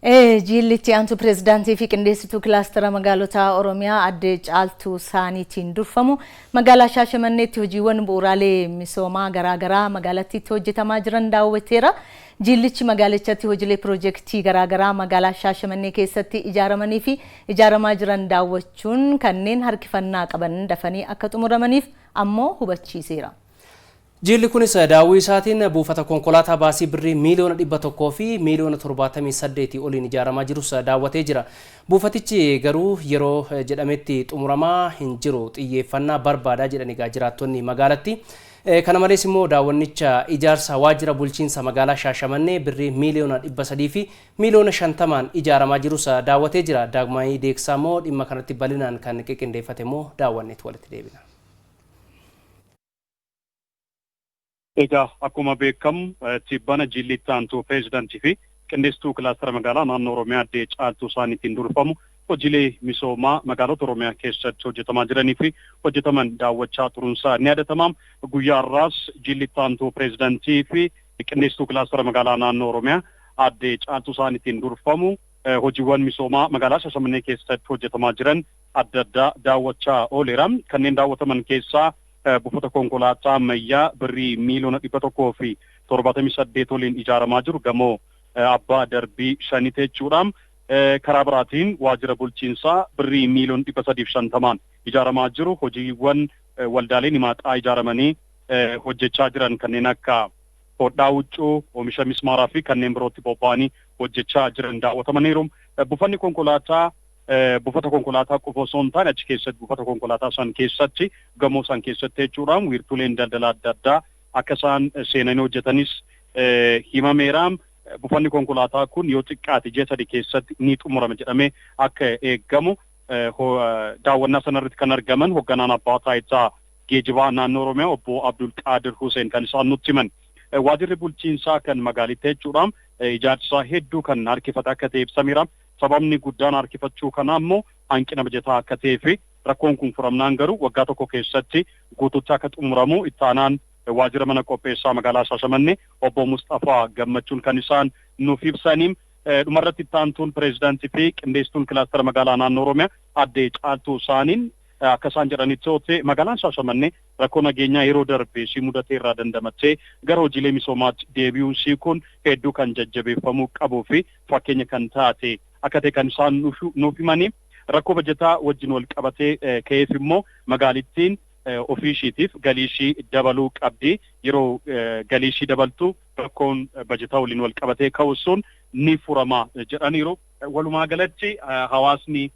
Jillitti aantu pirezidaantii fi qindeessituu kilaastara magaalota Oromiyaa adde Caaltuu Saaniitiin durfamu magaalaa Shaashamanneetti hojiiwwan bu'uuraalee misoomaa garaagaraa magaalattiitti hojjetamaa jiran daawwateera. Jillichi magaalichatti hojiilee piroojeektii garaagaraa magaalaa Shaashamannee keessatti ijaaramanii fi ijaaramaa jiran daawwachuun kanneen harkifannaa qaban dafanii akka xumuramaniif ammoo hubachiiseera. Jilli kunis daawwii isaatiin buufata konkolaataa baasii birrii miiliyoona 100 fi miiliyoona 78 oliin ijaaramaa jirus daawwatee jira. Buufatichi garuu yeroo jedhametti xumuramaa hin jiru, xiyyeeffannaa barbaada jedhanii jiraattonni magaalatti. Kana malees immoo daawwannicha ijaarsa waajjira bulchiinsa magaalaa Shaashamannee birrii miiliyoona 300 fi miiliyoona 50 ijaaramaa jirus daawwatee jira. Daagmaayii Deeksaa immoo dhimma kanatti bal'inaan kan qindeeffate immoo daawwanneetu walitti deebina. Egaa akkuma beekamu tibbana jillitti aantu pirezidaantii fi qindeessituu kilaastara magaalaa naannoo Oromiyaa adde Caaltuu Saaniitiin durfamu hojiilee misoomaa magaalota Oromiyaa keessatti hojjetamaa jiranii fi hojjetaman daawwachaa turuunsaa ni yaadatama. Guyyaa har'aas jillitti aantu pirezidaantii fi qindeessituu kilaastara magaalaa naannoo Oromiyaa adde Caaltuu Saaniitiin durfamu hojiiwwan misoomaa magaalaa Shaashamannee keessatti hojjetamaa jiran adda addaa daawwachaa ooleera. Kanneen daawwataman keessaa buufata konkolaataa ammayyaa birrii miiliyoona 100 fi 78 oliin ijaaramaa jiru gamoo abbaa darbii 5 jechuudha. Karaa biraatiin waajjira bulchiinsaa birrii miiliyoona 350 ijaaramaa jiru. Hojiiwwan waldaaleen himaaxaa ijaaramanii hojjechaa jiran kanneen akka hodhaa huccuu, oomisha mismaaraa fi kanneen birootti bobba'anii hojjechaa jiran daawwatamaniiru. Buufanni konkolaataa buufata konkolaataa qofa osoo hin taane achi keessatti buufata konkolaataa san keessatti gamoo san keessatti jechuudhaan wiirtuleen daldala adda addaa akka isaan seenanii hojjetanis himameera. Buufanni konkolaataa kun yoo xiqqaate ji'a 3 keessatti ni xumurama jedhamee akka eeggamu daawwannaa sanarratti kan argaman hoogganaan abbaa taayitaa geejibaa naannoo Oromiyaa obbo Abdul Qaadir Hussein kan isaan nutti himan. Waajjirri bulchiinsaa kan magaalittii jechuudhaan ijaarsa hedduu kan harkifate akka ta'e ibsameera. Sababni guddaan harkifachuu kana immoo hanqina bajataa akka ta'ee fi rakkoon kun furamnaan garuu waggaa tokko keessatti guututti akka xumuramu itti aanaan waajjira mana qopheessaa magaalaa Shaashamannee obbo Mustafaa Gammachuun kan isaan nuuf ibsanii. Dhumarratti itti aantuun pirezidaantii fi qindeessituun kilaastara magaalaa naannoo Oromiyaa adde Caaltuu Saaniin akka isaan jedhanitti ta'e magaalaan Shaashamannee rakkoo nageenyaa yeroo darbe ishii mudatee irraa dandamattee gara hojiilee misoomaatti deebi'uun ishii kun hedduu kan jajjabeeffamuu qabuu fi fakkeenya kan taate akka ta'e kan isaan nuuf himanii. Rakkoo bajataa wajjin wal qabatee ka'eef immoo magaalittiin ofii ishiitiif galii ishii dabaluu qabdi. Yeroo galii ishii dabaltu rakkoon bajataa waliin wal qabatee ka'uun ni furama jedhaniiru. Walumaa galatti hawaasni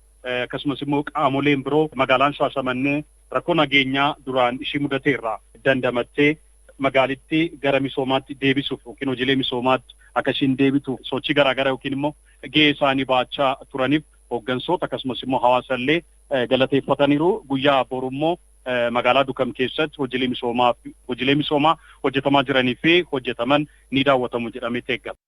akkasumas immoo qaamoleen biroo magaalaan Shaashamannee rakkoo nageenyaa duraan ishii mudatee irraa dandamattee magaalittii gara misoomaatti deebisuuf yookiin hojiilee misoomaatti akka ishiin deebituuf sochii garaagaraa yookiin immoo gahee isaanii baachaa turaniif hooggansoota akkasumas immoo hawaasa illee galateeffataniiru. Guyyaa boru immoo magaalaa Dukam keessatti hojiilee misoomaa hojjetamaa jiranii fi hojjetaman ni daawwatamu jedhamee eegama.